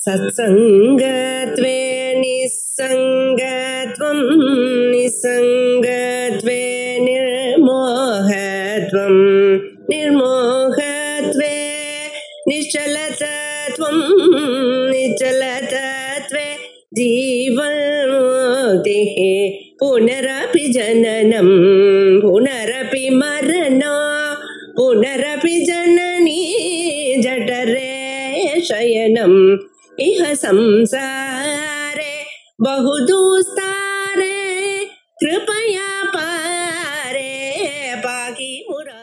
सत्संगत्वे निस्संगत्वं निस्संगत्वे निर्मोहत्वं निर्मोहत्वे निश्चलतत्वं निश्चलतत्वे जीवन्मुक्तिः पुनरपि जननं पुनरपि मरणं पुनरपि जननी जठरे शयनम् इह संसारे बहुदुस्तारे कृपया पारे पाकि मुरा.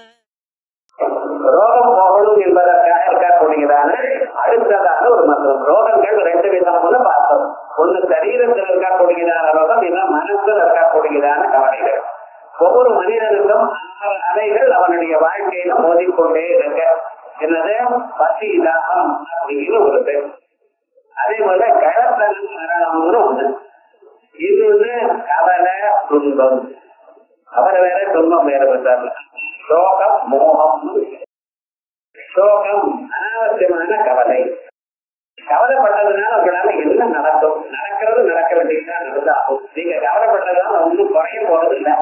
ரோகம் போகணும் என்பதற்காக இருக்கக்கூடியதான அடுத்ததான ஒரு மந்திரம். ரோகங்கள் ரெண்டு விதம்னு பார்த்தோம். ஒன்று சரீரத்தில் இருக்கக்கூடியதான ரோகம், இன்னும் மனசில் இருக்கக்கூடியதான கவலைகள். ஒவ்வொரு மனிதனுக்கும் 6 அலைகள் அவனுடைய வாழ்க்கையில மோதிக்கொண்டே இருக்க. என்னது? பசி தாகம் அப்படிங்கிற ஒரு பேர். அதே போல கழத்தனம் மரணம்னு ஒண்ணு. இது ஒண்ணு கவலை துன்பம். அவரை வேற துன்பம் வேற வந்தாங்க. சோகம் மோகம். சோகம் அனாவசியமான கவலை. கவலைப்பட்டதுனால உங்களால என்ன நடக்கும்? நடக்கிறது நடக்க வேண்டியதுதான் நடந்தாகும். நீங்க கவலைப்பட்டதுனால ஒன்றும் குறைய போறது இல்லை,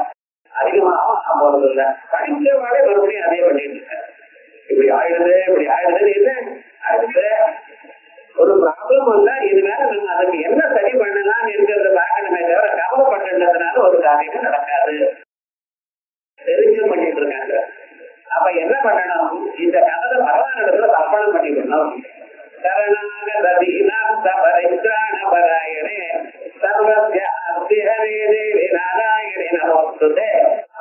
அதிகமாகவும் போறது இல்லை. படிச்சவாடே மறுபடியும் அதே பண்ணிட்டு இருக்க. இப்படி ஆயிடுது இப்படி ஆயிடுது. என்ன அடுத்த ஒரு ப்ராப்ளம் வந்தா இதனால நம்ம அதுக்கு என்ன சரி பண்ணலாம் இருக்கிறத பார்க்கணுமே தவிர கவலைப்பட்டதுனால ஒரு காரியம் நடக்காது. தெரிஞ்சு பண்ணிட்டு இருக்காங்க. அப்ப என்ன பண்ணணும்? இந்த கவலை பகவான் இடத்துல தர்ப்பணம் பண்ணிக்கணும். சரணாகதீனாராயணே சர்வத்யாஹரே நாராயணே நமோஸ்துதே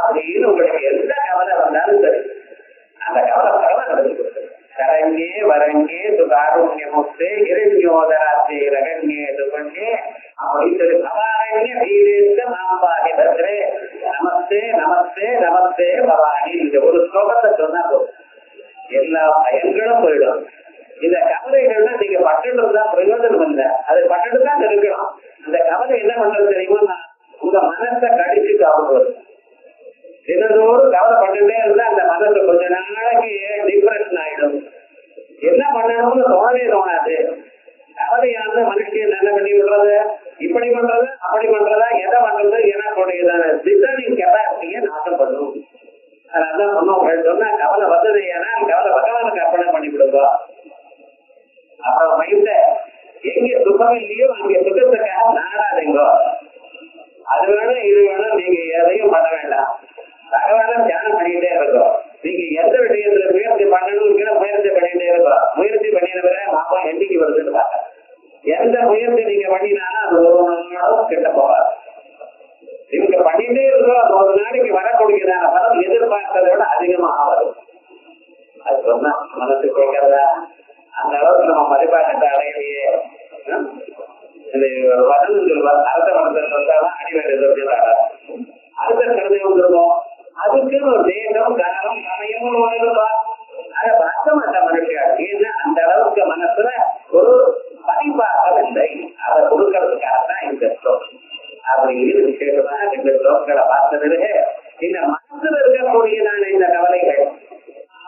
அப்படின்னு உங்களுக்கு எந்த கவலை வந்தாலும் சரி, அந்த கவலை பகவான் எடுத்து கரங்கே வரங்கே சுகாருண்யமுக்தே இரண்யோதராத்தே ரகண்யே துகண்யே அப்படின்னு சொல்லி பவாரண்ய வீரேந்த மாம்பாகி பத்ரே நமஸ்தே நமஸ்தே நமஸ்தே பவானி. இந்த ஒரு ஸ்லோகத்தை சொன்னா போதும், எல்லா பயன்களும் போயிடும். இந்த கவலைகள்ல நீங்க பட்டுட்டு இருந்தா பிரயோஜனம் இல்லை, அது பட்டுட்டு தான் இருக்கணும். இந்த கவலை என்ன பண்றது தெரியுமா? உங்க மனசை கடிச்சு கவலை தினந்தோறும் கவலைப்பட்டுட்டே இருந்தா அந்த மனசு கொஞ்ச நாளைக்கு டிப்ரெஷன் ஆயிடும். என்ன பண்ணணும்னு தோணவே தோணாது. கவலையானது மனுஷன் என்ன பண்ணி விடுறது? இப்படி பண்றது அப்படி பண்றதா, எதை பண்றது எனக்குடையதான டிசைனிங் கெப்பாசிட்டியை நாசம் பண்ணும். அதனால சொன்னவங்க சொன்னா கவலை வந்தது ஏன்னா கவலை பகவானுக்கு அர்ப்பணம் பண்ணி விடுங்க. அப்புறம் மைண்ட எங்க சுகம் இல்லையோ அங்க சுகத்துக்காக நாடாதீங்கோ. அது வேணும் இது வேணும் நீங்க எதையும் பண்ண வேண்டாம். பகவான தியானம் பண்ணிட்டே இருக்கோம். நீங்க எந்த விஷயத்துல முயற்சி பண்ணணும்னு முயற்சி பண்ணிட்டே இருக்கோம். முயற்சி பண்ணினவரை மாப்பம் என்னைக்கு வருதுன்னு பாக்க. எந்த முயற்சி நீங்க பண்ணினாலும் அது ஒரு நாளும் கிட்ட போகாது. நீங்க பண்ணிட்டே இருக்கோம், அது ஒரு நாளைக்கு வரக்கூடியதான பலம் எதிர்பார்த்ததை விட அதிகமாக வரும். அது சொன்னா மனசு கேட்கறதா? அந்த அளவுக்கு நம்ம மதிப்பாட்டத்தை அடையலையே. வசனம் சொல்வார், அரச மனதில் சொல்றாதான் அடிவேலை அடுத்த கருதை வந்துருவோம். அதுக்கு ஒரு தேசம் காலம் சமயமும் வருவா. அதை பார்க்க மாட்டா மனுஷன். ஏன்னா அந்த அளவுக்கு மனசுல ஒரு பதிப்பாகவில்லை. அதை கொடுக்கறதுக்காகத்தான் இந்த ஸ்லோகம். அப்படிங்கிறது விசேஷமாக இந்த ஸ்லோகங்களை பார்த்தது. இந்த மனசுல இருக்கக்கூடியதான இந்த கவலைகள்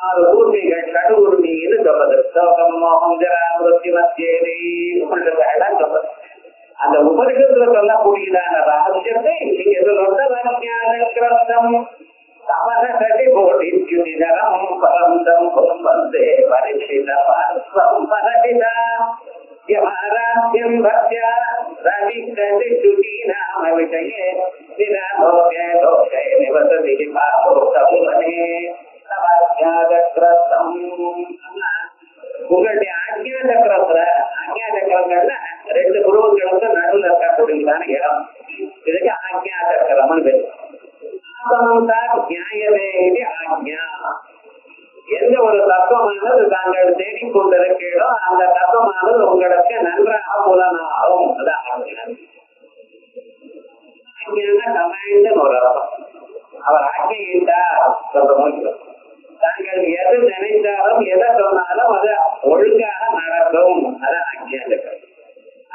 6 ஊர்மிகள் கடு ஊர்மின்னு சொல்றது. சோகம் மோகம் ஜராமிருத்தி மத்தியேரி உபனிஷத்துலாம் சொல்றது. அந்த உபனிஷத்துல சொல்லக்கூடியதான ரகசியத்தை நீங்க சொல்லும் தமசடி போட்டித்யுதிதரம் பரந்தம் கும்பந்தே பரிசித பார்ஸ்வம் பரடிதா யமாராத்யம் பக்த்யா ரவிக்கதி சுடி நாம விஷயே நிராதோகே தோஷே நிவசதி பாபோ தபுவனே தவாஜ்ஞாதக்ரதம். உங்களுடைய ஆக்ஞா சக்கரத்துல ஆக்ஞா சக்கரங்கள்ல 2 குருவங்களுக்கு நடுவில் இருக்கக்கூடியதான இடம், இதுக்கு ஆக்ஞா சக்கரம்னு பேரு. எந்த ஒரு தத்துவமானது தாங்கள் தேடிக்கொண்டிருக்கிறோ அந்த தத்துவமானது உங்களுக்கு நன்றாக புலனாகும். கமாண்ட் ஒரு அர்த்தம். அவர் ஆக்கிட்டார் சொல்ற முடியும். தாங்கள் எது நினைத்தாலும் எதை சொன்னாலும் அது ஒழுங்காக நடக்கும். அதான் ஆக்ஞா சக்கரம்.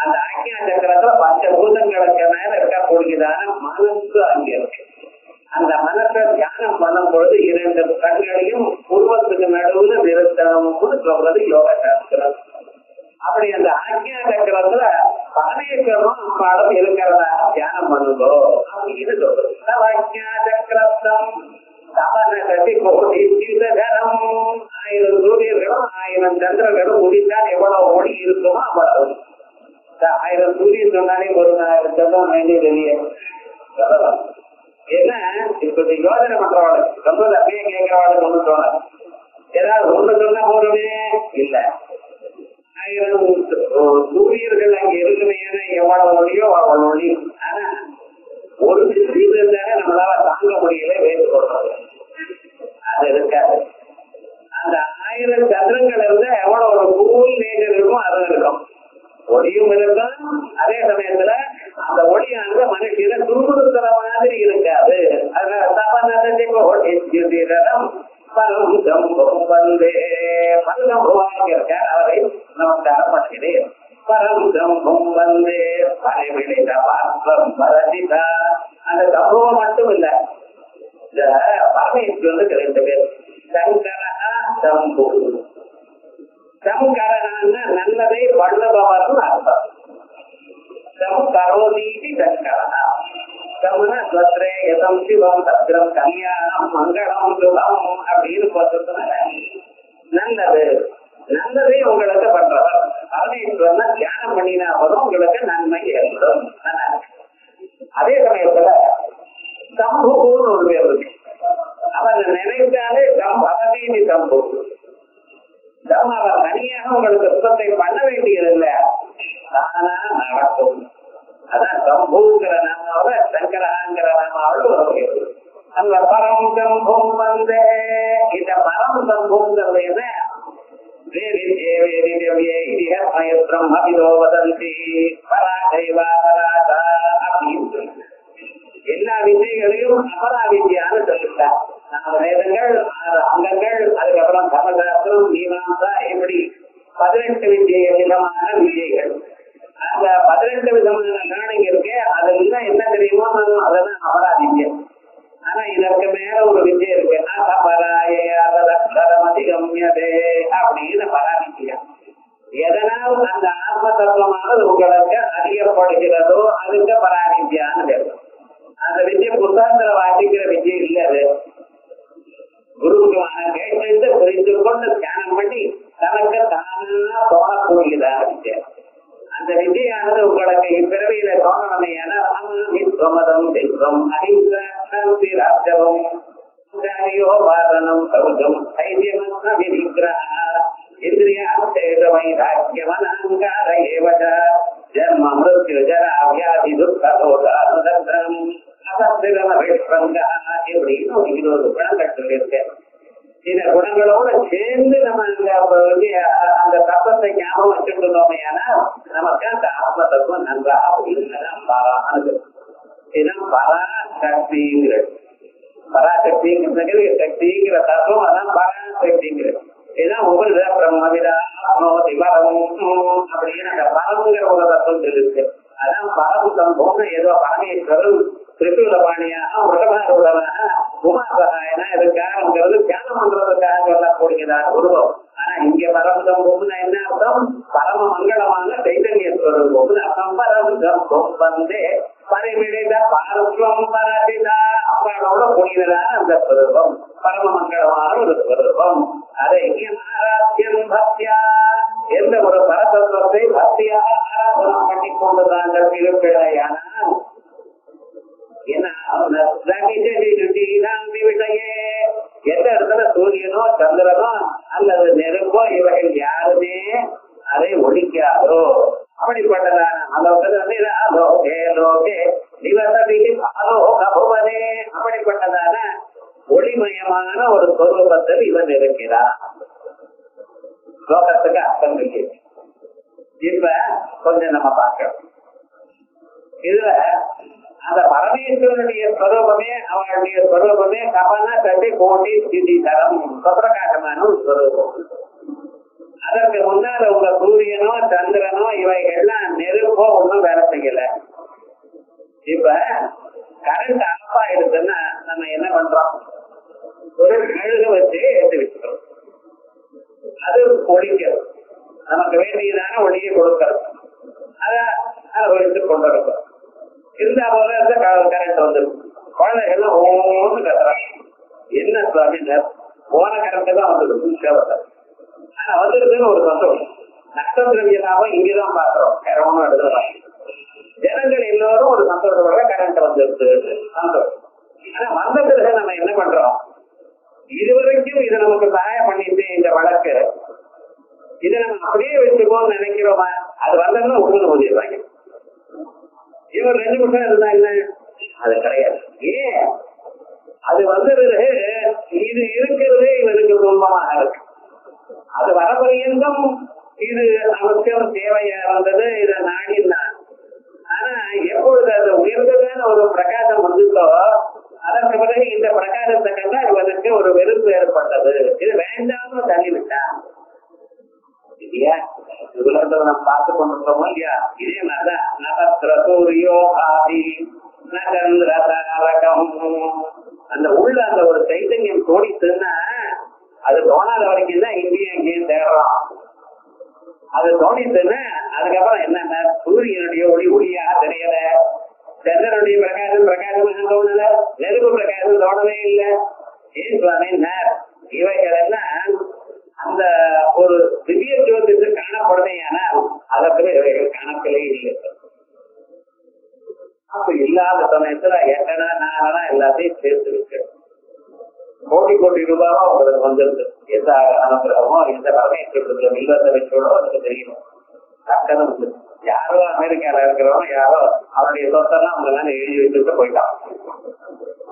அந்த ஆக்ஞா சக்கரத்துல 5 பூதங்களுக்கு மேல இருக்கக்கூடியதான மனசு அங்கே இருக்கு. அந்த மனசை தியானம் பண்ணும் பொழுது 2 கண்களையும் உருவத்துக்கு நடுவுல நிறுத்தணும்னு சொல்றது யோக சாஸ்திரம். அப்படி அந்த ஆக்ஞா சக்கரத்துல பரமேஸ்வரனும் அம்மாளும் இருக்கிறதா தியானம் பண்ணுங்கோ அப்படின்னு சொல்றது. ஆக்ஞா சக்கரம் தமன சதி கோடி தீர்த்தகரம் 1000 சூரியர்களும் 1000 சந்திரர்களும் முடித்தால் எவ்வளவு ஒளி இருக்குமோ அவ்வளவு. 1000 சூரியன் சொன்னாலே ஒரு 1000 சந்திரன் வேண்டியது இல்லையே. ஏன்னா இப்ப யோஜனை பண்றவாளுக்கு ரொம்ப அப்படியே கேட்கிறவாளுக்கு ஒண்ணு தோணாது. ஏதாவது ஒண்ணு சொன்னா போறமே இல்ல. 1000 சூரியர்கள் அங்க இருக்குமே எவ்வளவு ஒளியோ அவ்வளவு ஒளி. ஆனா ஒரு இது இருந்தாலே நம்மளால தாங்க முடியல வேறு சொல்றது அது இருக்காது. அந்த 1000 சந்திரங்கள் இருந்தா எவ்வளவு ஒரு கூல் நேச்சர் இருக்கும் அது இருக்கும். ஒளியும் இருக்கும். அதே சமயத்துல அந்த ஒளியானது மனுஷனை துன்புறுத்துற மாதிரி இருக்காது. அதனால அவரை நமஸ்காரம் பண்ணுகிறேன். அந்த சம்பவம் மட்டும் இல்ல, இந்த பரமேஸ்வரனுக்கு 2 பேர் சங்கரா சம்பு. சங்கரனான நல்லதை பண்ணுபவர்னு அர்த்தம். கரோதீதி சங்கரா சமன ஸ்வத்ரேயம் சிவம் சத்ரம் கல்யாணம் மங்களம் சுகம் அப்படின்னு பார்த்ததுனால நல்லது நல்லதை உங்களுக்கு பண்றவர் பரமேஸ்வரன் தியானம் பண்ணினா போதும் உங்களுக்கு நன்மை ஏற்படும். அதே சமயத்துல சம்புன்னு ஒரு பேர் இருக்கு. அவன் நினைத்தாலே பரதீதி சம்பு. அவர் தனியாக உங்களுக்கு சுத்தத்தை பண்ண வேண்டியதில்லை, ஆனா நடக்கும். அதான் சம்பூங்கிற நாமாவோட சங்கராங்கிற நாமாவோட ஒரு அந்த பரம் சம்பூம் வந்து இந்த பரம் சம்பூங்கிறது என்ன? எல்லா வித்தைகளையும் அபராவித்யான்னு சொல்லிட்டார். 4 வேதங்கள் 6 அங்கங்கள், அதுக்கப்புறம் தர்மசாஸ்திரம் மீமாம்சா, இப்படி 18 விதமான விஜய்கள். அந்த 18 விதமான ஞானம் இருக்கு. அதெல்லாம் என்ன தெரியுமோ அதெல்லாம் அபராவித்யம். ஆனா இதற்கு மேல ஒரு வித்யை இருக்கு, அதிகம்யதே அப்படின்னு பராவித்யம். எதனால் அந்த ஆத்ம தத்துவமானது உங்களுக்கு அறியப்படுகிறதோ அதுக்கு பராவித்யான்னு பேரு. அந்த வித்யை புத்தகத்துல வாசிக்கிற வித்யை இல்ல, அது குருவுக்கு கேட்டு புரிந்து கொண்டு தியானம் பண்ணி தனக்கு தானா தோணக்கூடியதான வித்யை. அந்த வித்யானது உங்களுக்கு இப்பிறவியில தோணணுமே என விஸ்வமதம் விஸ்வம் அஹிம்சாந்தி ராஜ்யவம் சௌதம் தைரியமஸ்ன விநிகிரஹ இந்திரியார்த்தேதவைராக்கியமனங்கார ஏவச ஜன்ம மிருத்யு ஜரா வியாதி துக்க தோஷானுதர்சனம் அசத்திரம விஷ்வங்கா இப்படின்னு ஒரு 20 குணங்கள் சொல்லியிருக்கேன். இந்த குணங்களோட சேர்ந்து நம்ம அந்த தத்துவத்தை ஞாபகம் வச்சுட்டோமே ஆனால் நமக்கு அந்த ஆத்ம தத்துவம் நன்றாக பரானது. இதுதான் பராசக்திங்கிறது. பராசக்திங்கிறது சக்திங்கிற தத்துவம், அதான் பராசக்திங்கிறது. இதுதான் ஒவ்வொரு பிரம்மவிதா திவரம் அப்படின்னு அந்த பரமுங்கிற ஒரு தத்துவம் இருக்கு. அதான் பரம் சம்பவம். ஏதோ பரமேஸ்வரன் திரிசூலபாணியாக உலகமாக உமாசகாயனா இருக்காருங்கிறது தியானம் பண்றதுக்காக சொல்லக்கூடியதான உருவம். ஆனா இங்க பரம் சம்பவம்னா என்ன அர்த்தம்? பரம மங்களமான சைதன்ய ஸ்வரூபம் அர்த்தம். பரம் சம்பவம் வந்து பரிமிடித பார்வம் பரதிதா அப்பாவோட கூடியதான அந்த ஸ்வரூபம் பரம மங்களமான ஒரு ஸ்வரூபம். அதை இங்கே ஆராத்தியம் பக்தியா எந்த ஒரு பரதத்துவத்தை பக்தியாக ஆராதனம் பண்ணி கொண்டு தாங்கள் இருப்பிடையானால் எந்த இடத்துல சூரியனோ சந்திரனோ அல்லது நெருப்போ இவைகள் யாருமே அதை ஒழிக்காதோ அப்படிப்பட்டதான அப்படிப்பட்டதான ஒளிமயமான ஒரு சொரூபத்தில் இவன் இருக்கிறான். லோகத்துக்கு அர்த்தம் இருக்கு. இப்ப கொஞ்சம் நம்ம பார்க்கணும். இதுல அந்த பரமேஸ்வரனுடைய ஸ்வரூபமே அவனுடைய ஸ்வரூபமே கபன சதி கோட்டி ஸ்திதி தரம் சுப்பிரகாசமான ஒரு ஸ்வரூபம். அதற்கு முன்னால் உங்க சூரியனோ சந்திரனோ இவைகள்லாம் நெருப்போ ஒன்றும் வேலை செய்யல. இப்ப கரண்ட் ஆஃப் ஆயிடுச்சுன்னா நம்ம என்ன பண்றோம்? ஒரு மெழுகு வச்சு ஏற்றி வச்சுக்கிறோம். அது ஒழிக்கிறது. நமக்கு வேண்டியதான ஒளி கொடுக்கறது, அதை அனுபவித்து கொண்டு இருக்கும். இருந்தா போல கரண்ட் வந்துடும். குழந்தைகள்லாம் ஒவ்வொன்று கத்துறாங்க, என்ன சுவாமினர் போன கரண்ட் தான் வந்துடும். ஆனா வந்துருக்குன்னு ஒரு சந்தோஷம். நஷ்டத்திரவிய லாபம் இங்கதான் பாக்குறோம், வேற ஒன்றும் எடுத்துடா. ஜனங்கள் எல்லோரும் ஒரு சந்தோஷப்பட கரண்ட் வந்துருக்கு, சந்தோஷம். ஆனா வந்த பிறகு நம்ம என்ன பண்றோம், இதுவரைக்கும் இது நமக்கு சகாயம் பண்ணிட்டு இந்த வழக்கு இதை நம்ம அப்படியே வச்சுக்கோன்னு நினைக்கிறோமா? அது வந்ததுன்னா ஒவ்வொரு போதிடுறாங்க. இவர் 2 நிமிஷம் இருந்தா என்ன, அது கிடையாது. ஏன் அது வந்த பிறகு இது இருக்கிறதே இவனுக்கு துன்பமாக இருக்கு. அது வரப்பரியந்தம் இது அவசியம் தேவையா இருந்தது, இதை நாடினான். ஆனா எப்பொழுது அது உயர்ந்ததான ஒரு பிரகாசம் வந்துட்டோ அதற்கு பிறகு இந்த பிரகாசத்தை கண்டா இவனுக்கு ஒரு வெறுப்பு ஏற்பட்டது, இது வேண்டாம்னு தள்ளிவிட்டான் இல்லையா? உலகத்துல நம்ம பார்த்து கொண்டிருக்கோமோ இல்லையா? இதே மாதிரிதான் நகத்ரசூரியோ ஆதி நகந்திரகம். அந்த உள்ள அந்த ஒரு சைத்தன்யம் தோணித்துன்னா அது தோணாத வரைக்கும் தான் இங்கேயும் இங்கேயும் தேடுறோம். அது தோணித்துன்னா அதுக்கப்புறம் என்னன்னா சூரியனுடைய ஒளியா தெரியல, சந்திரனுடைய பிரகாசமாக தோணல, நெருப்பு பிரகாசம் தோணவே இல்லை. ஏன் சுவாமி இவைகள் எல்லாம் அந்த ஒரு திவ்ய ஜோதிக்கு காணப்படுதையானால் அதற்கு இவைகள் காணத்திலே இல்லை. அப்ப இல்லாத சமயத்துல 8 4 எல்லாத்தையும் சேர்த்து இருக்கு. கோடி ரூபாவோ உங்களுக்கு வந்துருக்கு. எந்த அனுகிரகமோ எந்த பரமேஸ்வரத்துல வில்லத்தை வச்சோடோ அதுக்கு தெரியணும். டக்குன்னு வந்து யாரோ அமெரிக்கால இருக்கிறவங்க யாரோ அவருடைய சொத்தெல்லாம் அவங்க மேல எழுதி வச்சுட்டு போயிட்டான்.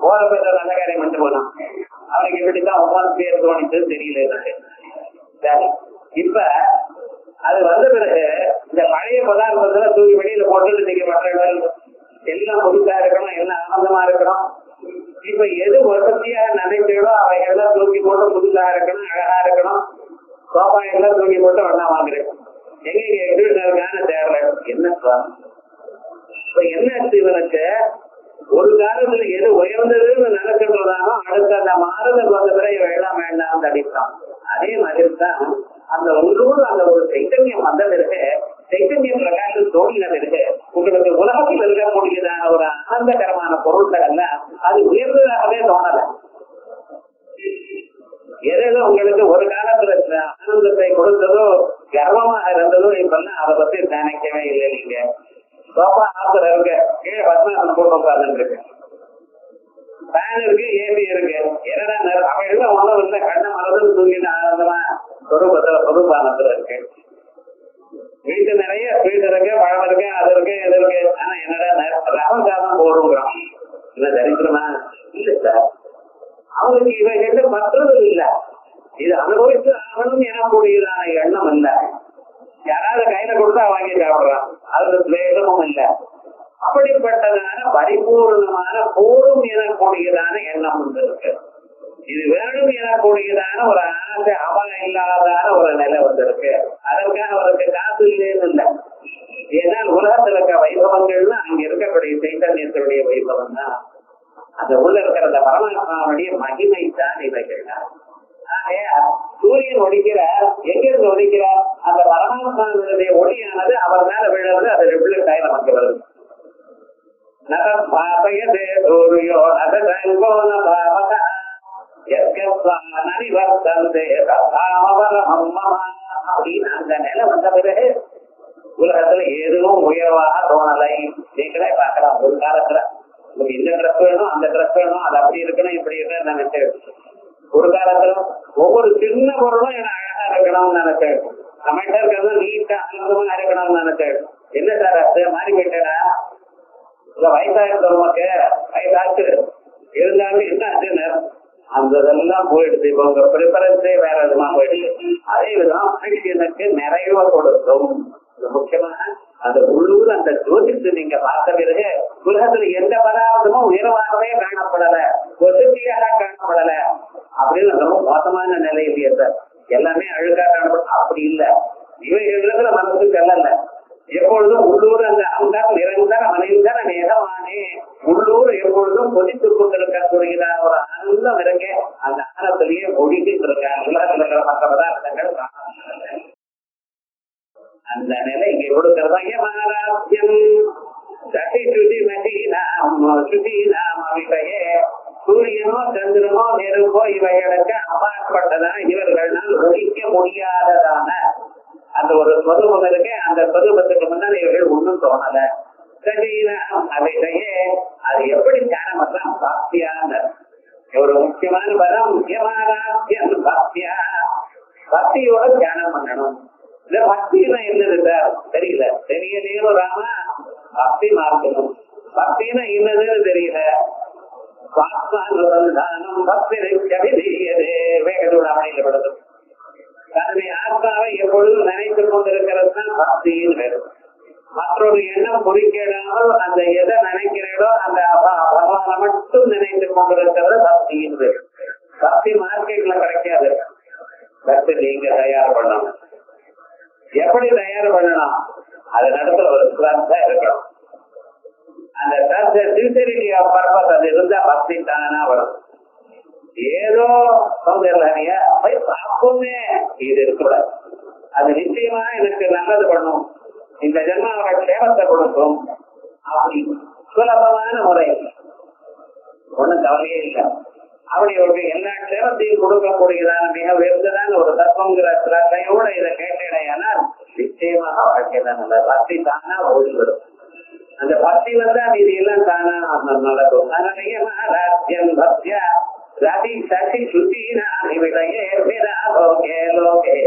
போற பேர் நல்ல காரியம் பண்ணிட்டு போனான். அவனுக்கு எப்படித்தான் ஒவ்வொரு பேர் தோணிச்சுன்னு தெரியல. இப்ப அது வந்த பிறகு இந்த பழைய பதார்த்தத்துல தூக்கி வெளியில போட்டு நீங்க பண்றவர்கள் எல்லாம் புதுசா இருக்கணும், எல்லாம் ஆனந்தமா இருக்கணும். இப்ப எது வசதியா நினைச்சோ அவைகள்லாம் தூக்கி போட்டு புதுசா இருக்கணும், அழகா இருக்கணும். சோபா எல்லாம் தூக்கி போட்டு ஒன்னா வாங்குறேன். எங்க எங்க தேர்ல என்ன இப்ப என்ன இவனுக்கு ஒரு காலத்துல எது உயர்ந்ததுன்னு நினைச்சுன்றதானோ அடுத்த அந்த மாறுதல் வந்த பிறகு வேண்டாம் வேண்டாம் அடிப்பான். அதே மாதிரிதான் அந்த உள்ளூர் அந்த ஒரு சைத்தன்யம் வந்த பிறகு, சைத்தன்ய பிரகாசம் தோணின பிறகு உங்களுக்கு உலகத்தில் இருக்கக்கூடியதான ஒரு ஆனந்தகரமான பொருட்கள் எல்லாம் அது உயர்ந்ததாகவே தோணல. எதோ உங்களுக்கு ஒரு காலத்துல ஆனந்தத்தை கொடுத்ததோ கர்வமாக இருந்ததோ இப்பெல்லாம் அதை பத்தி நினைக்கவே இல்லை. நீங்க சோபா ஆத்துல இருக்கு, கீழே பத்மாசனம் போட்டு உட்கார்ந்து இருக்கு, ஃபேன் இருக்கு, ஏசி இருக்கு, என்னடா அவையெல்லாம் ஒண்ணும் இல்லை, கண்ண மரத்தில் தூங்கிட்டு ஆனந்தமா சொரூபானத்துல இருக்கு. வீட்டு நிறைய ஸ்வீட் இருக்கு, பழம் இருக்கு, அது இருக்கு, இது இருக்கு. ஆனா என்னடா ரகம் சாதம் போடுங்கிறோம். இல்ல தரித்திரமா இல்ல சார், அவங்களுக்கு இவைகிட்ட மற்றதும் இல்ல, இது அனுபவித்து ஆகணும் எனக்கூடியதான எண்ணம் இல்ல. யாராவது கையில கொடுத்தா வாங்கி சாப்பிடுறான், அதுல துவேஷமும் இல்ல. அப்படிப்பட்டதான பரிபூர்ணமான போரும் எனக்கூடியதான எண்ணம் இருக்கு. இது வேணும் எனக்கூடியதான ஒரு ஆசை அவன் இல்லாதான ஒரு நிலை வந்திருக்கு. அதற்காக அவருக்கு காசு இல்லைன்னு இல்லை. ஏன்னா உலகத்துல இருக்க வைபவங்கள்னா அங்க இருக்கக்கூடிய சைத்தன்யத்தினுடைய வைபவம் தான். அந்த உள்ள இருக்கிற அந்த பரமாத்மாவுடைய மகிமை தான் இவைகள். சூரியன் ஒழிக்கிறார், எங்கிருந்து ஒழிக்கிறார்? அந்த பரமாத்மாவுடைய ஒளியானது அவர் மேல விழுறது, அது ரிஃப்ளெக்ட் ஆகி நமக்கு வருது. அப்படின்னு அந்த நிலை வந்த பிறகு உலகத்துல எதுவும் உயர்வாக தோணலை. நீங்களே பார்க்கலாம், ஒரு காலத்துல உங்களுக்கு இந்த ட்ரெஸ் வேணும், அந்த ட்ரெஸ் வேணும், அது அப்படி இருக்கணும், இப்படி இருக்கணும் நினைச்சேன். ஒரு காலத்துல ஒவ்வொரு சின்ன பொருளும் என்ன அழகா இருக்கணும்னு நினைச்சேன். நம்மகிட்ட இருக்கிறது நீட்டா ஆனந்தமா இருக்கணும்னு நினைச்சேன். என்ன சார் அது மாறி போயிட்டா? இல்ல வயசாயிருந்தவங்களுக்கு வயசாச்சு இருந்தாலும் என்ன ஆச்சுன்னு அந்த இதெல்லாம் போயிடுது. இப்ப உங்க ப்ரிஃபரன்ஸே வேற விதமா போயிடுது. அதே விதம் மனுஷனுக்கு நிறைய கொடுக்கும். முக்கியமாக அந்த உள்ளூர் அந்த ஜோதித்து நீங்க பார்த்த பிறகு உலகத்துல எந்த பதார்த்தமும் உயர்வாகவே காணப்படல, வசதியாக காணப்படல. அப்படின்னு ரொம்ப மோசமான நிலை இல்லையா சார்? எல்லாமே அழுக்கா காணப்படும். அப்படி இல்லை, இவைகள் மனசு செல்லல. எப்பொழுதும் உள்ளூர் அந்த அங்கம் நிரந்தர மனிதன நேரமானே உள்ளூர் எப்பொழுதும் கொதித்துக் கொண்டிருக்கக்கூடிய ஒரு ஆனந்தம் இருக்க, அந்த ஆனத்திலேயே ஒழிக்கிட்டு இருக்க உலகத்தில் இருக்கிற மற்ற பதார்த்தங்கள் காணப்படுகிறது. அந்த நிலை இங்க கொடுக்கிறதா யமாராத்யம் சசி சுதி மதி நாம விஷயே சூரியனோ சந்திரனோ நெருப்போ இவைகளுக்கு அப்பாற்பட்டதான இவர்களால் ஒழிக்க முடியாததான அந்த ஒரு ஸ்வரூபம் இருக்கு. அந்த ஸ்வரூபத்துக்கு முன்னால் இவர்கள் ஒன்றும் தோணல. அவையே அது எப்படி தியானம் பண்ணலாம்? பக்தியான ஒரு முக்கியமான பதம் முக்கியமான பக்தியா. பக்தியோட தியானம் பண்ணணும். இந்த பக்தினா என்னது சார் தெரியல, தெரியலையோ ராமா பக்தி மார்க்கணும். பக்தினா என்னதுன்னு தெரியல. பக்தி வேகத்தோட அமைக்கப்படுது. தன்னுடைய ஆத்மாவை எப்பொழுதும் நினைத்துக் கொண்டிருக்கிறது தான் பக்தின்னு வேறு. மற்றொரு எண்ணம் குறிக்கிடாமல் அந்த எதை நினைக்கிறதோ அந்த பகவானை மட்டும் நினைத்துக் கொண்டிருக்கிறது பக்தின்னு வேறு. பக்தி மார்க்கெட்ல கிடைக்காது. பக்தி நீங்க தயார் பண்ணணும். எப்படி தயார் பண்ணணும்? அது நடத்துல ஒரு ஸ்ரத்தா இருக்கணும். அந்த சின்சியரிட்டி ஆஃப் பர்பஸ் அது இருந்தா பக்தி தானா வரும். ஏதோ சௌந்தர்யா போய் பார்ப்போமே இது இருக்கக்கூடாது. அது நிச்சயமா எனக்கு நல்லது பண்ணும், இந்த ஜென்மாவோட சேவத்தை கொடுக்கும். அப்படி சுலபமான முறை ஒண்ணும் கவலையே இல்லை. அப்படி ஒரு எல்லா சேவத்தையும் கொடுக்கக்கூடியதான மிக உயர்ந்ததான ஒரு தத்துவங்கிற சிரத்தையோட இதை கேட்டேனால் நிச்சயமாக வாழ்க்கையில நல்ல பக்தி தானா ஓடி வரும். அந்த பக்தி வந்தா இது எல்லாம் தானா நடக்கும். அதனால பக்தியா ரதி சசி சுத்தீனா விடையே லோகே லோகே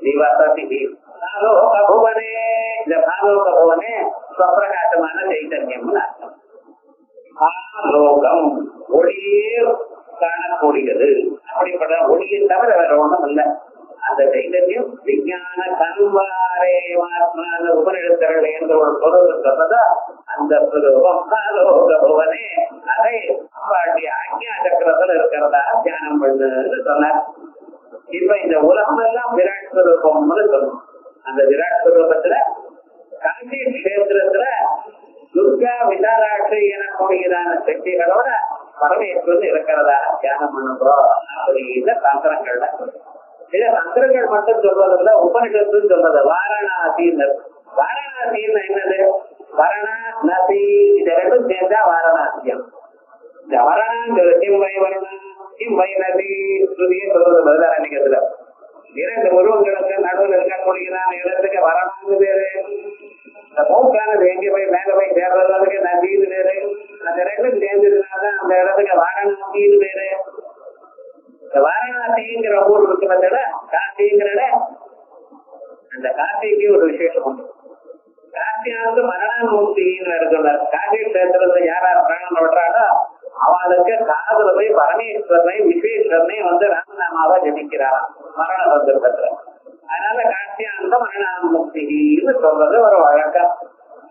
நிவசதி பாலோக புவனே. இந்த பாலோக புவனே ஸ்வப்பிரகாசமான சைத்தன்யம் அர்த்தம். ஆலோகம் ஒளியே காணக்கூடியது. அப்படிப்பட்ட ஒளியை தவிர வேற ஒண்ணும் இல்லை. அந்த சைத்தன்யம் விஞ்ஞான கண்வாரே ஆத்மான உபநிடத்தர்கள் என்ற ஒரு பொருள் சொன்னதா அந்த புவனே அதை அப்பாட்டி ஆக்ஞா சக்கரத்துல இருக்கிறதா தியானம் பண்ணுன்னு சொன்னார். இப்ப இந்த உலகம் எல்லாம் விராட் ஸ்வரூபம்னு சொல்லணும். அந்த விராட் ஸ்வரூபத்துல காஞ்சி கஷேத்திரத்துல துர்கா விசாலாட்சி எனக்கூடியதான சக்திகளோட பரமேஸ்வரன் இருக்கிறதா தியானம் பண்ணுறோம் அப்படிங்கிற தந்திரங்கள்ல. இத தந்திரங்கள் மட்டும் சொல்றதில்ல, உபனிஷத்துன்னு சொல்றது. வாரணாசின்னு. வாரணாசின்னு என்னது? வரணா நதி இது ரெண்டும் சேர்ந்தா வாரணாசியம். இந்த வரணாங்கிறது கிம்வை வருணா கிம்வை நதி ஸ்ருதியே சொல்றது பதிலாரண்யத்துல. இரண்டு உருவங்களுக்கு நடுவில் இருக்கக்கூடியதான இடத்துக்கு வரணான்னு பேரு. இந்த மூக்கானது எங்க போய் மேல போய் சேர்றதுக்கு நதின்னு பேரு. அந்த ரெண்டும் சேர்ந்ததுனாலதான் அந்த இடத்துக்கு வாரணாசின்னு பேரு. இந்த வாரணாசிங்கிற ஊர் இருக்கிறத காசிங்கிற அந்த காசிக்கு ஒரு விசேஷம் உண்டு. காசியாவது மரணமூர்த்தின்னு இருக்கிறார். காசி கஷேத்திரத்தை யாரார் பிராணம் விடுறாடோ அவளுக்கு காதல போய் பரமேஸ்வரனை விஸ்வேஸ்வரனை ராமநாமாவா ஜபிக்கிறாராம் மரண சந்தர்ப்பத்துல. அதனால காசியாந்த மரணமூர்த்தின்னு சொல்றது ஒரு வழக்கம்.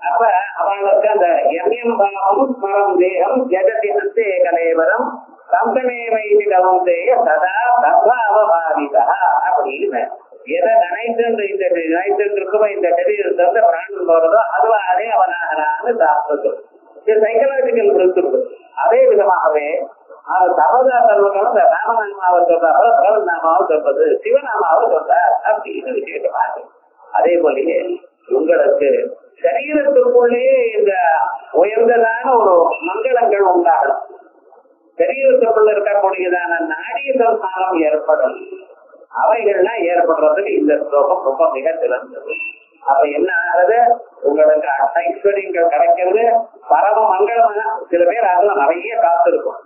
அப்ப அவளுக்கு அந்த எம்யம் பாவம் ஸ்மரம் தேகம் ஜெகதி அந்தே கலேவரம் சந்தமே வைதிகவந்தேய சதா சத்வாவபாவிதா அப்படின்னு எதை நினைத்து இந்த நினைத்து இருக்குமோ இந்த சரீரத்தை பிராணம் போறதோ அதுவாரே அவனாகலான்னு சாப்பிட்டு இது சைக்கலாஜிக்கல் பிரின்சிபிள். அதே விதமாகவே சபதா சர்வங்களும் இந்த ராமநாமாவை சொல்றாரோ பிரபநாமாவை சொல்றது சிவநாமாவை சொல்றார் அப்படின்னு விசேஷமாக. அதே போலயே உங்களுக்கு சரீரத்துக்குள்ளேயே இந்த உயர்ந்ததான ஒரு மங்களங்கள் உண்டாகணும். சரீரத்துக்குள்ள இருக்கக்கூடியதான நாடிய சம்சாரம் ஏற்படும். அவைகள்லாம் ஏற்படுறதுக்கு இந்த ஸ்லோகம் ரொம்ப மிக சிறந்தது. அப்ப என்ன ஆகுது? உங்களுக்கு ஐஸ்வர்யங்கள் கிடைக்கிறது, பரம மங்களமான. சில பேர் அதெல்லாம் நிறைய காசு இருக்கும்,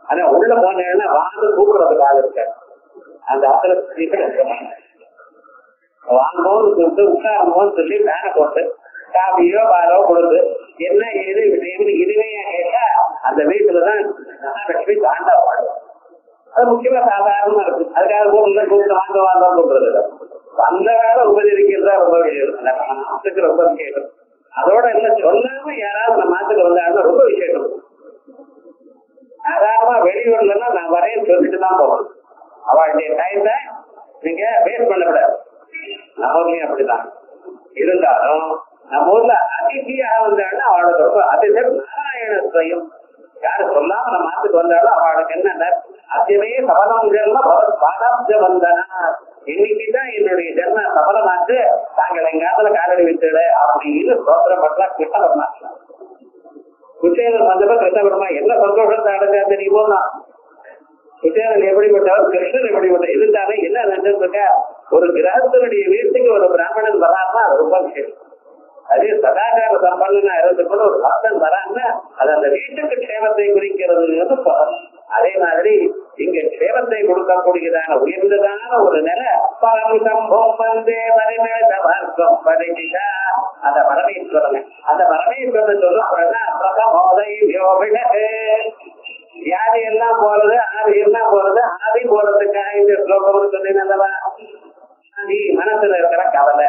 ஆனா உள்ள போனேன்னா வாங்க கூப்பிடுறதுக்காக இருக்க அந்த அத்தனை வாங்கும்போது சொல்லிட்டு உட்காரும்போது சொல்லி பேனை போட்டு காபியோ பாலோ கொடுத்து என்ன ஏது விஷயம் இனிமையா கேட்டா அந்த வீட்டுலதான் மகாலட்சுமி தாண்டா பாடுவோம். அது முக்கியமா சாதாரணமா இருக்கு. அதுக்காக கூப்பிட்டு வாங்க வாங்க கூப்பிடுறது இல்லை. வந்த வேலை உபதரிக்கிறதா ரொம்ப விசேஷம், ரொம்ப விசேஷம். அதோட எல்லாம் சொல்லாம யாராவது நம்ம நாட்டுக்கு வந்தாலும் ரொம்ப விசேஷம். சாதாரணமா வெளியூர்ல எல்லாம் நான் வரையும் சொல்லிட்டு தான் போகணும். அவளுடைய டைம்ல நீங்க வேஸ்ட் பண்ணக்கூடாது. நம்ம ஊர்லயும் அப்படிதான். இருந்தாலும் நம்ம ஊர்ல அதிதியாக வந்தாலும் அவளுக்கு ரொம்ப அதிசயம் நாராயண ஸ்வயம். யாரு சொல்லாம நம்ம நாட்டுக்கு வந்தாலும் அவளுக்கு என்ன அத்தியமே சபதம் பாதாப்ஜ வந்தனா இன்னைக்குதான் என்னுடைய ஜென்ம சபலமாச்சு, தாங்கள் எங்காத்துல காலடி விட்டுட அப்படின்னு சோத்திரம் பண்றா கிருஷ்ண பரமாத்மா. குச்சேலன் வந்தப்ப கிருஷ்ண பரமா என்ன சந்தோஷத்தை அடைஞ்சா தெரியுமோ? குச்சேலன் எப்படிப்பட்டவர், கிருஷ்ணன் எப்படிப்பட்ட இருந்தாலே என்ன நினைச்சிருக்க, ஒரு கிரகத்தினுடைய வீட்டுக்கு ஒரு பிராமணன் வரான்னா அது ரொம்ப விஷயம். அதே சதாச்சார சம்பந்தனா இருந்து கூட ஒரு பக்தன் வரான்னா அது அந்த வீட்டுக்கு க்ஷேமத்தை குறிக்கிறது சொல்லணும். அதே மாதிரி இங்க க்ஷேமத்தை கொடுக்கக்கூடியதான உயர்ந்ததான ஒரு நிலை அந்த பரமேஸ்வரன். அந்த பரமேஸ்வரன் சொல்ல யாரு எல்லாம் போறது, ஆதி எல்லாம் போறது, ஆதி போறதுக்காக இந்த ஸ்லோகம் சொன்னீங்கல்லவா, நீ மனசுல இருக்கிற கவலை,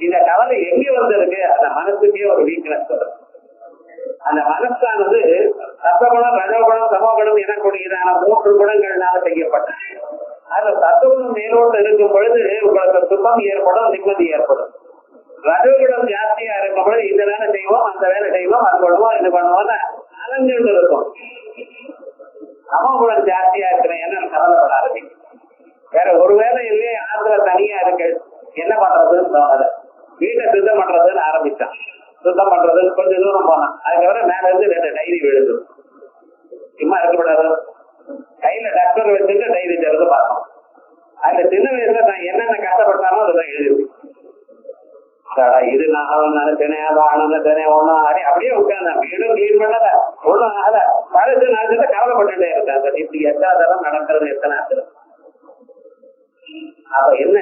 இந்த கவலை எங்க வந்திருக்கு, அந்த மனசுக்கே ஒரு வீக்னஸ் வரும். அந்த மனசானது சத்தகுணம், ரஜகுணம், சமகுணம் எனக்கூடியதான 3 குணங்கள்னால செய்யப்பட்டது. அதுல சத்துவம் மேலோட்டு இருக்கும் பொழுது உங்களுக்கு சுத்தம் ஏற்படும், நிம்மதி ஏற்படும். ரஜகுணம் ஜாஸ்தியா இருக்கும் பொழுது இந்த வேலை செய்வோம், அந்த வேலை செய்வோம், அது பண்ணுவோம், இது பண்ணுவோம்னு அலைஞ்சுட்டு இருக்கும். சமகுணம் ஜாஸ்தியா இருக்கிறேன் என்ன கவலைப்படாது. வேற ஒரு வேலை இல்லையே, ஆத்துல தனியா இருக்கு, என்ன பண்றதுன்னு தோணல. வீட்டை சுத்தம் பண்றதுன்னு ஆரம்பிச்சான். சுத்தம் பண்றது கொஞ்சம் தூரம் போனான். அதுக்கப்புறம் மேல இருந்து 2 டைரி விழுது. சும்மா இருக்கக்கூடாது, கையில டாக்டர் வச்சுட்டு டைரி திறந்து பார்க்கணும். அந்த சின்ன வயசுல நான் என்னென்ன கஷ்டப்பட்டாலும் அதெல்லாம் எழுதிருக்கு. இது நான் நினைச்சேனே, அதை ஆனந்தனே ஒண்ணும் அப்படியே உட்கார்ந்தேன். வீடும் கிளீன் பண்ணல, ஒண்ணும் ஆகல. பழசு நினைச்சிட்டு கவலைப்பட்டுட்டே இருக்காங்க. இப்படி எத்தாதெல்லாம் நடக்கிறது எத்தனை ஆகுது. அப்ப என்ன,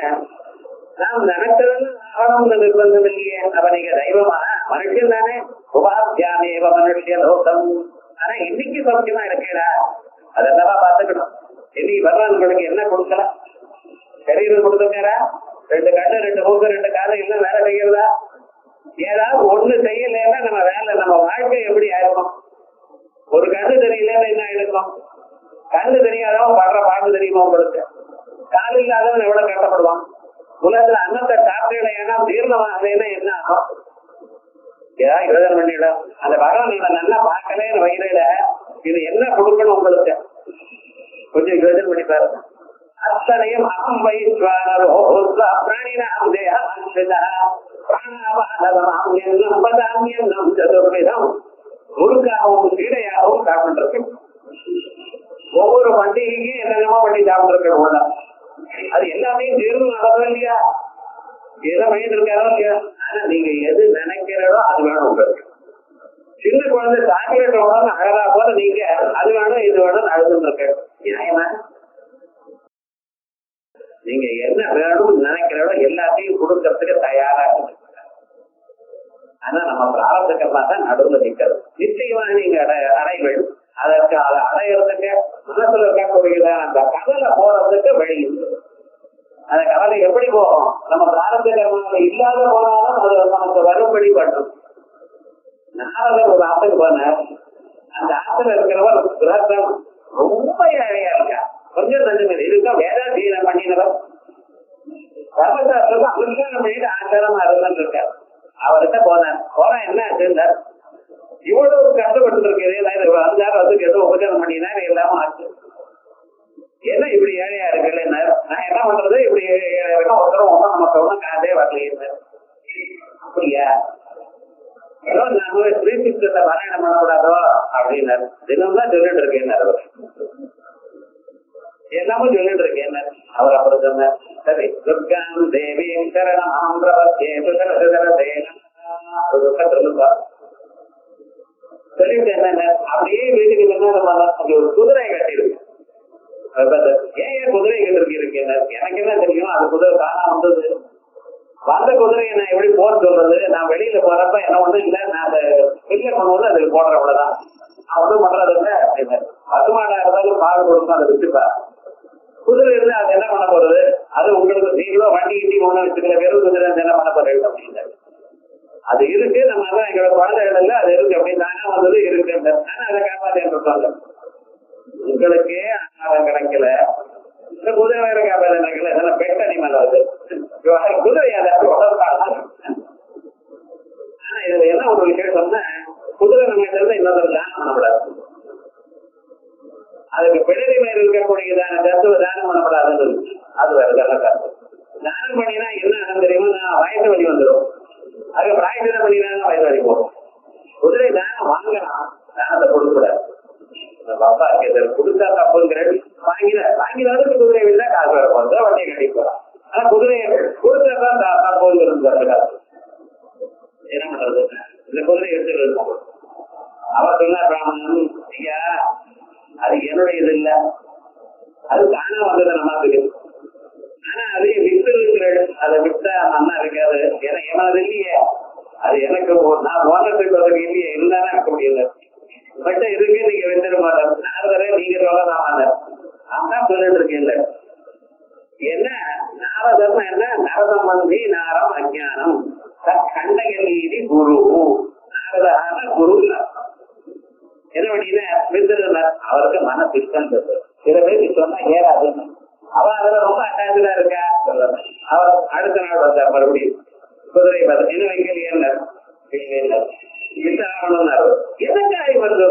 நாம் நினைச்சதெல்லாம் ஆகணும்னு நிர்பந்தம் இல்லையே. அப்ப நீங்க தெய்வமா மனுஷன் தானே, உபாத்தியாமேவ மனுஷ லோகம். ஆனா இன்னைக்கு சௌக்கியமா இருக்கேடா, அதெல்லாம் பாத்துக்கணும். இன்னைக்கு பகவான் உங்களுக்கு என்ன கொடுக்கல, சரீரம் கொடுத்துருக்காரா, 2 கண்ணு, 2 மூக்கு, 2 காது எல்லாம் வேலை செய்யறதா? ஏதாவது ஒண்ணு செய்யலன்னா நம்ம வேலை, நம்ம வாழ்க்கை எப்படி ஆயிருக்கும்? ஒரு கண்ணு தெரியலன்னா என்ன ஆயிருக்கும்? கண்ணு தெரியாதவன் படுற பாட்டு தெரியுமா உங்களுக்கு? கால் இல்லாதவன் எவ்வளவு கஷ்டப்படுவான்? உலகத்துல அன்னத்தை சாப்பிடலைன்னா தீர்ணமாகலைன்னா என்ன ஆகும்? ஏதாவது யோஜனை பண்ணிடும். அந்த பகவான் நல்லா பார்க்கலேன்னு வயிறுல இது என்ன கொடுக்கணும் உங்களுக்கு, கொஞ்சம் யோஜனை பண்ணி பாருங்க. அத்தனையும் அகம் வைஸ்வானரோ பிராணினாம் தேகம் முருகாகவும் கீடையாகவும் சாப்பிட்டு ஒவ்வொரு பண்டிகைக்கும் என்னென்னமோ பண்ணி சாப்பிட்டு இருக்க. அது எல்லாமே தேர்வு நடக்கும் இல்லையா? எதை பண்ணிட்டு இருக்காரோ இல்லையா? ஆனா நீங்க எது நினைக்கிறதோ அது வேணும் உங்களுக்கு. சின்ன குழந்தை சாக்லேட் வேணும்னு அழகா போல நீங்க அது வேணும் இது வேணும்னு அழுதுன்னு இருக்க நியாயமா? நீங்க என்ன வேணும்னு நினைக்கிறதோ எல்லாத்தையும் கொடுக்கறதுக்கு தயாரா இருக்கு. ஆனா நம்ம பிராரப்தமா தான் நடுவில் நிற்கிறது. நிச்சயமா நீங்க அடைவீள். அதற்கு அதை அடையிறதுக்கு மனசுல இருக்கக்கூடியதான அந்த கவலை போறதுக்கு வழி இருக்கு. அந்த கவலை எப்படி போகும்? நம்ம பிராரப்த கர்மங்கள் இல்லாத போனாலும் அது நமக்கு வரும்படி பண்ணும். நாரதர் ஒரு ஆத்துக்கு போனார். அந்த ஆத்துல இருக்கிறவர் கிரகம் ரொம்ப ஏழையா இருக்கா, கொஞ்சம் தஞ்சம் இருக்கா. வேதாதீனம் பண்ணினவர் கர்மசாஸ்திரத்தை அனுஷ்டானம் பண்ணிட்டு ஆச்சாரமா இருந்துட்டு இருக்கார். அவர்கிட்ட போனா என்ன ஆச்சுன்னார், இவ்வளவு கஷ்டப்பட்டு இருக்கிறேன், வந்தார் வந்து ஏதோ உபச்சாரம் பண்ணினார், எல்லாமே ஆச்சு. என்ன இப்படி ஏழையா இருக்குல்ல, நான் என்ன பண்றது, இப்படி ஒருத்தரும் ஒன்றும் நமக்கு ஒன்றும் காதே வரலையே. அப்படியா, ஏதோ நாம ஸ்ரீசித்தத்தை பாராயணம் பண்ணக்கூடாதோ அப்படின்னாரு. தினம்தான் சொல்லிட்டு இருக்கேன், எல்லாமும் சொல்லிட்டு இருக்கேன். அவர் அப்புறம் சொன்னார், சரி துர்காம் தேவியும் சரணம் சொல்லுப்பா சொல்லிட்டு என்ன அப்படியே வீட்டுக்கு முன்னாடி ஒரு குதிரை கட்டிருக்கு. ஏன் குதிரை கட்டிருக்கு? எனக்கு என்ன தெரியும், அது குதிரை தானா வந்தது. வந்த குதிரையை நான் எப்படி போட சொல்றது? நான் வெளியில போறப்ப என்ன ஒண்ணும் இல்லை, நான் அதை வெளியில கொண்டு வந்து அதுக்கு போடுற அவ்வளவுதான், நான் ஒன்றும் பண்றது இல்லை அப்படின்னு. பசுமாடா இருந்தாலும் பால் கொடுக்கும், அதை விட்டுப்பா. குதிரை இருந்து அது என்ன பண்ண போறது? அது உங்களுக்கு நீங்களோ வண்டி கிட்டி ஒண்ணு வச்சுக்கல, வெறும் குதிரை என்ன பண்ண போறது அப்படின்னு. அது இருக்கு, நம்ம அதான் எங்களோட குழந்தைகள் இல்ல, அது இருக்கு அப்படின்னாங்க, வந்தது இருக்கு. ஆனா அதை காப்பாற்ற உங்களுக்கே ஆகாரம் கிடைக்கல, இந்த குதிரை வேற காப்பாற்ற கிடைக்கல. இதெல்லாம் பெட் அனிமல், அது குதிரை அதை வளர்ப்பாங்க. ஆனா இதுல என்ன ஒரு விசேஷம்னா, குதிரை நம்ம கிட்ட இன்னொரு தானம் பண்ணக்கூடாது. அதுக்கு பிடரி மேல் இருக்கக்கூடியதான தத்துவ தானம் பண்ணப்படாதுன்னு அது வேற கருத்து. தானம் பண்ணினா என்ன ஆகும் தெரியுமா? நான் வயசு வழி வந்துடும். அது பிராயசனம் பண்ணினா வயசு வழி போகும். குதிரை தானம் வாங்கலாம், தானத்தை கொடுக்கூடாது. பாப்பா இருக்கு கொடுத்தா தப்புங்கிற வாங்கினதுக்கு குதிரை இல்ல காசு வர போறதா வண்டியை கட்டி போலாம். ஆனா குதிரையை கொடுத்ததான் தப்புங்கிறது என்ன பண்றது? இந்த குதிரை எடுத்துட்டு அவர் சொன்ன பிராமணன், ஐயா அது என்னுடைய இது இல்ல, அது தானா வந்தது நம்மளுக்கு. ஆனா அதே வித்துருங்கிற அதை விட்டா நல்லா இருக்காது. ஏன்னா எனது இல்லையே, அது எனக்கு நான் ஓனத்துக்கு இல்லையே, இருந்தாலும் இருக்க முடியல. பட் இருக்கு நீங்க வித்துட மாட்டேன். நாரதரே நீங்க சொல்லலாம், நான் சொல்லிட்டு இருக்கேன். என்ன நாரதம் என்ன? நரதமந்தி நாரம் அஜானம் கண்டகநீதி குரு. நாரதான குரு என்ன பண்ணினா வித்துருந்தார். அவருக்கு மன திட்டம் சில பேருக்கு சொன்னா ஏறாதுன்னு. அவன் அதுல ரொம்ப அட்டாச்சா இருக்கா. அவர் அடுத்த நாள் வந்தார் மறுபடியும் குதிரை பார்த்து என்ன வைக்கலையார் எதற்காக வருது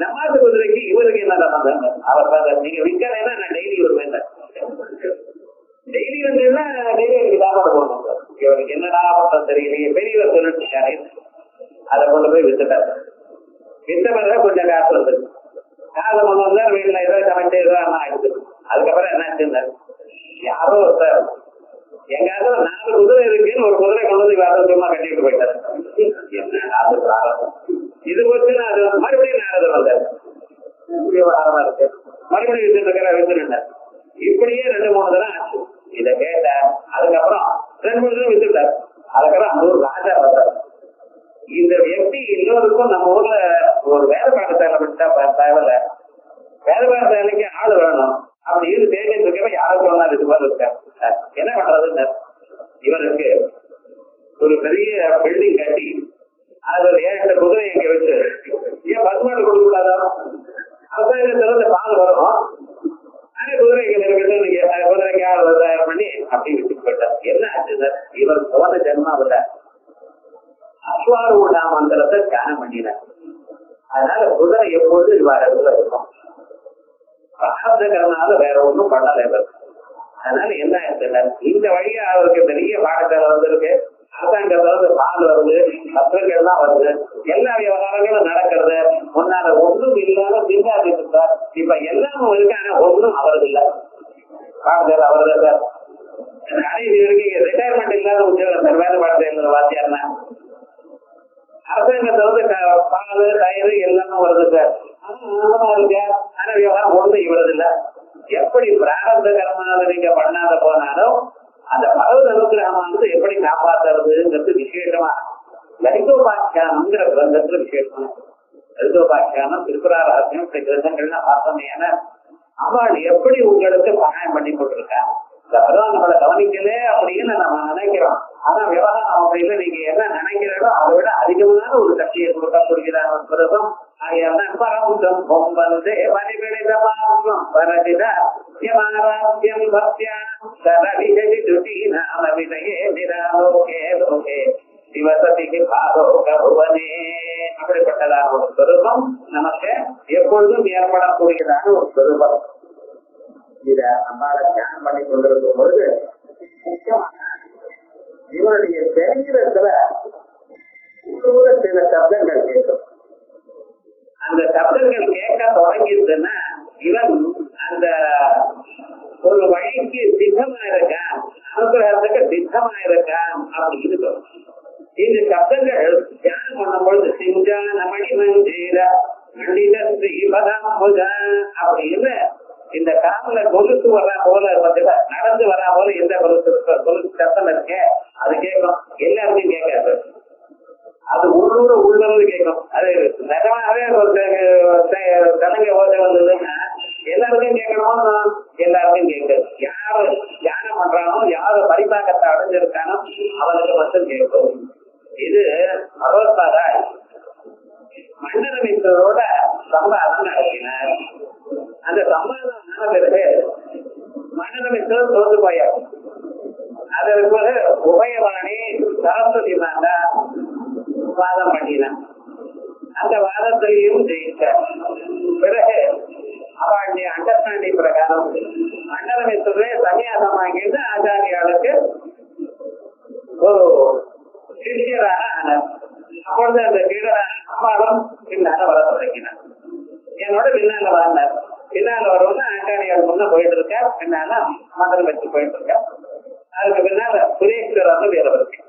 நம்மாத்து குதிரைக்கு இவருக்கு என்ன சம்பந்தம்? அவர் பார்த்தார், நீங்க விற்கலைன்னா நான் டெய்லி வருவேன். டெய்லி வந்ததுன்னா டெய்லி எனக்கு சாப்பாடு போடணும். இவருக்கு என்னடா பண்றது தெரியலையே. பெரியவர் சொல்லிட்டு அதை கொண்டு போய் வித்துட்டாரு. வித்த பிறகு கொஞ்சம் காசு வந்தது. காசு கொண்டு வந்தா வீட்டுல ஏதோ சமைச்சு ஏதோ ஆயிடுச்சு. அதுக்கப்புறம் என்னாச்சுன்னா யாரோ ஒருத்தர் எங்காவது 4 குதிரை இருக்குன்னு ஒரு குதிரை கொண்டு வந்து வேற சும்மா கட்டிட்டு போயிட்டாரு. இது போச்சுன்னா அது மறுபடியும் நாரதர் வந்தார். விவகாரமா இருக்கு, மறுபடியும் வித்துட்டு இருக்கிற வித்துட்டார். இப்படியே 2-3 தரம் ஆச்சு. இதை கேட்டார். அதுக்கப்புறம் 2-3 தரம் வித்துட்டார். அதுக்கப்புறம் அந்த ஒரு ராஜா வந்தார். இந்த வியக்தி எல்லோருக்கும் நம்ம ஊர்ல ஒரு வேத பாடசாலை விட்டா தேவையில்ல, வேத பாடசாலைக்கு ஆள் வேணும் அப்படின்னு தேடிட்டு இருக்க யாரும் சொன்னார். இது மாதிரி இருக்க என்ன பண்றதுன்னு இவருக்கு ஒரு பெரிய பில்டிங் கட்டி அது ஒரு 7-8 குதிரை இங்க வச்சு ஏன் பசுமாடு கொடுக்க கூடாதோ? அரசாங்கத்துல பால் வரும். ஆனா குதிரைகள் இருக்கட்டும், நீங்க குதிரைக்கு ஆள் தயார் பண்ணி அப்படி விட்டுட்டு போயிட்டார். என்ன ஆச்சு சார்? இவர் போன ஜென்மாவில அஸ்வாரூட மந்திரத்தை தியானம் பண்ணினார். அதனால குதிரை எப்பொழுது இவ்வாறு இருக்கும். பிரார்த்தகரனால வேற ஒண்ணும் பண்ணல. அதனால என்ன ஆயிடுச்சு? இந்த வழியா அவருக்கு பெரிய பாடசாலை வந்திருக்கு. அரசாங்கத்துல பால் வருது, பத்திரங்கள் தான் வருது, எல்லா விவகாரங்களும் நடக்கிறது. முன்னால ஒன்றும் இல்லாம சிந்தாதிட்டு சார். இப்ப எல்லாமும் இருக்கு, ஆனா ஒன்றும் அவரது இல்ல. பாடசாலை அவரது சார். இது வரைக்கும் ரிட்டையர்மெண்ட் இல்லாத உத்தியோகம் சார். வேலை பாடசாலை வாத்தியார்னா அரசாங்கத்துல பால் தயிர் எல்லாமே வருது சார். ஆனா விவகாரம் ஒன்றும் இவரது இல்ல. எப்படி பிராரப்த கர்மாவை நீங்க பண்ணாத போனாலும் அந்த பகவத் அனுகிரகமானது எப்படி காப்பாற்றுறதுங்கிறது விசேஷமா லலிதோபாக்கியானம்ங்கிற கிரந்தத்துல விசேஷமா. லலிதோபாக்கியானம், திருப்புரா ரகசியம், இப்படி கிரந்தங்கள்லாம் பார்த்தோமே. ஏன்னா அவள் எப்படி உங்களுக்கு சகாயம் பண்ணி கொண்டிருக்கா. அதான் நம்மளை கவனிக்கல அப்படின்னு நம்ம நினைக்கிறோம். ஆனா விவகாரம் அப்படி இல்லை. நீங்க என்ன நினைக்கிறீங்களோ அதை விட அதிகமான ஒரு சக்தியை கொடுக்கக்கூடியதான பிரதம். பரமுதம் பொம்பந்தே வரிவிழிதமாகும் வரதித யமாராத்யம் பக்தியா சரவிஜதி துதீனாம விதயே நிராலோகே லோகே சிவசதிக்கு பாலோக புவனே. அப்படிப்பட்டதான ஒரு ஸ்வரூபம் நமக்கு எப்பொழுதும் ஏற்படக்கூடியதான ஒரு ஸ்வரூபம். இத நம்மளால தியானம் பண்ணி கொண்டிருக்கும் பொழுது முக்கியமான இவருடைய சரீரத்துல சில சப்தங்கள் கேட்கும். அந்த சப்தங்கள் கேட்க தொடங்கிடுதுன்னா இவன் அந்த ஒரு வழிக்கு சித்தமா இருக்கான், அனுகிரகத்துக்கு சித்தமா இருக்கான் அப்படி இருக்கும். இந்த சப்தங்கள் தியானம் பண்ணும் பொழுது சிஞ்சான மணிமஞ்சீர மண்டித ஸ்ரீபதாம்புஜா அப்படின்னு இந்த காமல கொலுசு வரா போல நடந்து வரா போல எந்த கொலுசு சத்தம் இருக்கே அது கேட்கும். எல்லாருக்கும் கேட்காது. அது உள்ளூர் கேட்கும். அது நிஜமாவே தலைங்க ஓதை வந்ததுன்னா எல்லாருக்கும் கேட்கணுமோ? எல்லாருக்கும் கேட்குது. யாரு தியானம் பண்றானோ, யாரு பரிபாகத்தை அடைஞ்சிருக்கானோ அவனுக்கு மட்டும் கேட்கும். இது பகவத்பாதா மண்டலமித்திரோட சம்பாதம் நடத்தினார். அந்த சம்பாதம் ஆன பிறகு மண்டலமித்திரம் தோற்று போயார். அதற்கு பிறகு உபயவாணி சரஸ்வதி மாதா வாதம் பண்ணினார். அந்த வாதத்திலையும் ஜெயிச்சார். பிறகு அவளுடைய அண்டர்ஸ்டாண்டிங் பிரகாரம் மண்டலமித்துவே சன்னியாசமாகிட்டு ஆச்சாரியாளுக்கு ஒரு சிஷியராக ஆனார். அப்பொழுது அந்த சீடராக அம்மாவும் பின்னால வர தொடங்கினார். என்னோட பின்னால வாழ்ந்தார். பின்னால வருவோம்னா ஆச்சாரியால் முன்ன போயிட்டு இருக்கா, பின்னால மந்திரம் வச்சு போயிட்டு இருக்கா. அதுக்கு பின்னால சுரேஸ்வரர்னு வேற இருக்கு.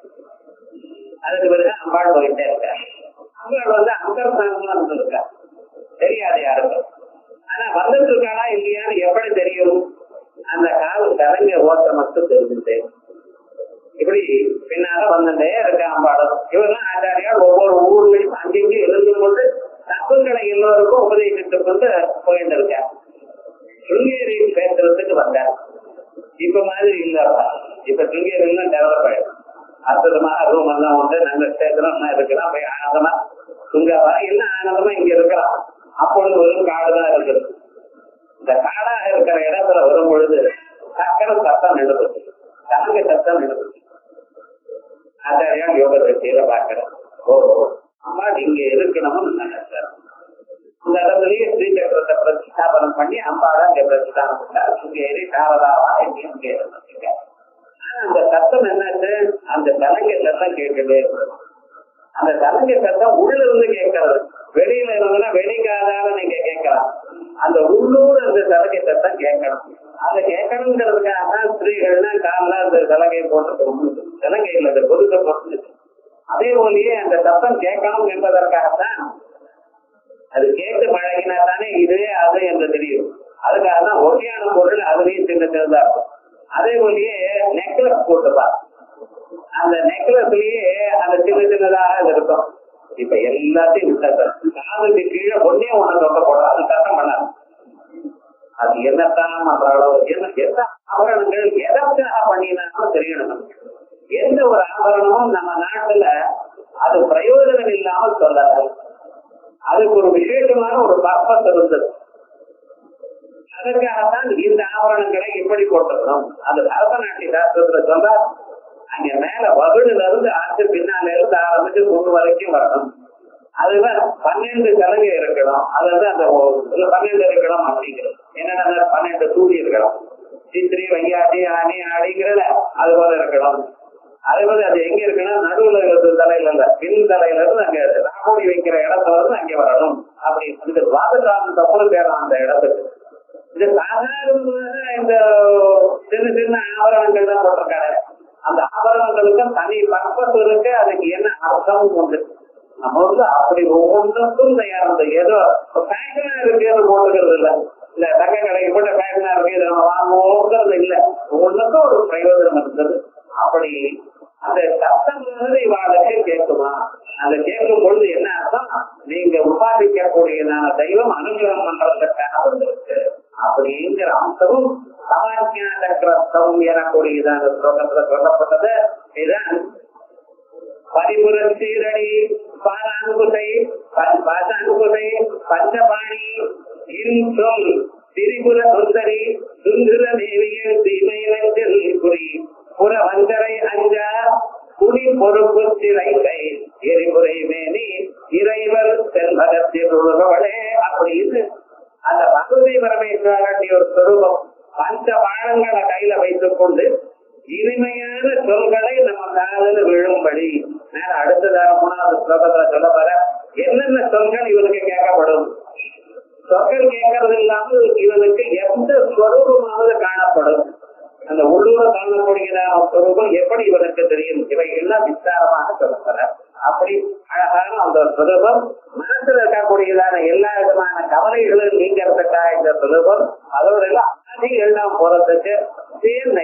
அதுக்கு பிறகு அம்பாள் போயிட்டே இருக்கா. அம்பாள் அங்கர்தானம் இருந்திருக்கா, தெரியாது யாருக்கும். ஆனா வந்துட்டு இருக்காளா இல்லையான்னு எப்படி தெரியும்? அந்த கால கலைஞ ஓட்ட மட்டும் தெரிஞ்சுட்டே இப்படி பின்னால வந்துட்டே இருக்கா அம்பாளும். இவரெல்லாம் ஆச்சாரியால் ஒவ்வொரு ஊர்லையும் அங்கெங்கே இருந்து கொண்டு தப்புகளை எல்லோருக்கும் உபதேசித்துக் கொண்டு போயிட்டு இருக்கா. சுங்கேரி பேசுறதுக்கு வந்தார். இப்ப மாதிரி இல்லப்பா, இப்ப சுங்கேரி எல்லாம் டெவலப் ஆயிடும். அற்புதமாக ரூம் எல்லாம் உண்டு, நல்ல ஸ்டேஷன் இருக்கலாம். போய் ஆனந்தமா சுங்கவா எல்லாம் ஆனந்தமா இங்க இருக்கலாம். அப்பொழுது ஒரு காடுதான் இருக்குது. இந்த காடாக இருக்கிற இடத்துல வரும் பொழுது சக்கர சத்தம் எழுதுது, கலங்க சத்தம் எழுதுது. ஆச்சாரியா யோகத்தை செய்ய பார்க்கிறேன். ஓ அம்மா இங்க இருக்கணும்னு நினைச்சார். இந்த இடத்துலயே ஸ்ரீசக்கரத்தை பிரதிஷ்டாபனம் பண்ணி அம்பாட இங்க பிரதிஷ்டானம் பண்ணார். சுங்கேரி சாரதாவா இங்க இருந்துங்க. அந்த சத்தம் என்னாச்சு? அந்த கலங்க சத்தம் கேட்கவே இருக்கணும். அந்த கலங்க சத்தம் உள்ள இருந்து கேட்கறது, வெளியில இருந்ததுன்னா வெளிக்காதால நீங்க கேட்கலாம். அந்த உள்ளூர் அந்த கலங்கை சத்தம் கேட்கணும். அதை கேட்கணுங்கிறதுக்காக தான் ஸ்திரீகள்னா காலில் அந்த கலங்கையை போட்டு கலங்கைகள் அந்த பொதுக்க போட்டு. அதே போலயே அந்த சத்தம் கேட்கணும் என்பதற்காகத்தான், அது கேட்டு பழகினா தானே இது அது என்று தெரியும். அதுக்காக தான் ஒட்டியான பொருள் அதுலயும் சின்ன சின்னதா இருக்கும். அதே போலயே நெக்லஸ் போட்டுப்பா, அந்த நெக்லஸ்லயே அந்த சின்ன சின்னதாக இருக்கும். இப்ப எல்லாத்தையும் விட்டாங்க. காதுக்கு கீழே ஒன்னே ஒண்ணு தொட்ட போடும், அது சத்தம் பண்ணாது. அது என்னத்தான் பண்றாளோ, எந்த ஆபரணங்கள் எதற்காக பண்ணினாலும் தெரியணும். எந்த ஒரு ஆபரணமும் நம்ம நாட்டுல அது பிரயோஜனம் இல்லாமல் சொல்லாது. அதுக்கு ஒரு விசேஷமான ஒரு பர்பஸ் இருந்தது. அதற்காகத்தான் இந்த ஆபரணங்களை எப்படி போட்டுக்கணும். அந்த பரதநாட்டிய சாஸ்திரத்துல சொல்ல, அங்க மேல வகுடுல இருந்து ஆச்சு பின்னால இருந்து ஆரம்பிச்சு கொண்டு வரைக்கும் வரணும். அதுல 12 கலங்கை இருக்கணும். அதாவது அந்த 12 இருக்கணும் அப்படிங்கிறது. என்னென்ன 12 தூடி இருக்கணும். சித்திரி வையாட்டி ஆணி ஆடிங்கிறத அது போல இருக்கணும். அதே போல அது எங்க இருக்குன்னா நடுவுல தலையில இல்ல, பின் தலையில இருந்து அங்க ராகோடி வைக்கிற இடத்துல இருந்து அங்க வரணும். அப்படி இந்த வாதசாமி தப்புன்னு பேரும் அந்த இடத்துக்கு. இது சாதாரணமாக இந்த சின்ன சின்ன ஆபரணங்கள் தான் போட்டிருக்காரு. அந்த ஆபரணங்களுக்கும் தனி பர்பஸ் இருக்கு. அதுக்கு என்ன அர்த்தமும் உண்டு. நம்ம அப்படி ஒவ்வொன்றுக்கும் தயாரிந்தது. ஏதோ ஃபேஷனா இருக்குன்னு போட்டுக்கிறது இல்ல, இல்ல தங்க கடைக்கு போட்ட ஃபேஷனா இருக்கு இதை நம்ம வாங்குவோங்கிறது இல்ல. ஒவ்வொன்றுக்கும் ஒரு பிரயோஜனம் இருந்தது. அப்படி அந்த சத்தம் இவாளுக்கு கேட்குமா? அந்த கேட்கும் பொழுது என்ன அர்த்தம்? நீங்க உபாதிக்கக்கூடியதான தெய்வம் அனுகிரகம் பண்றதுக்காக வந்திருக்கு அப்படிங்கிற அம்சமும் சமாஜ்யா சக்கரத்தம் எனக்கூடியதான ஸ்லோகத்துல சொல்லப்பட்டது. இதுதான் பரிபுர சீரடி பாலாங்குசை பாசாங்குசை பஞ்சபாணி இன்சொல் திரிபுர சுந்தரி சுந்தர தேவியில் தீமையில் குறி புற வந்தரை அஞ்சா குடி பொறுப்பு திரைக்கை எரிபுரை மேனி இறைவர் செல்வகத்தில் உருவவளே அப்படின்னு அந்த பகவதி பரமேஸ்வரனுடைய ஒரு சொரூபம். பஞ்ச பாடங்களை கையில வைத்துக் கொண்டு இனிமையான சொல்களை நம்ம காதல விழும்படி மேல அடுத்ததாக 3வது ஸ்லோகத்துல சொல்ல வர என்னென்ன சொல்கள் இவனுக்கு கேட்கப்படும். சொற்கள் கேட்கறது இல்லாமல் இவனுக்கு எந்த ஸ்வரூபமாவது காணப்படும். அந்த உள்ளூர காணக்கூடியதான ஸ்வரூபம் எப்படி இவனுக்கு தெரியும்? இவை எல்லாம் விசாரமாக சொல்லுகிற அப்படி அழகான அந்த ஸ்வரூபம். மனசுல இருக்கக்கூடியதான எல்லா விதமான கவலைகளும் நீங்கிறதுக்காக இந்த ஸ்வரூபம். அதோட எல்லாம் அதிகம் எல்லாம் போறதுக்கு சேர்ந்த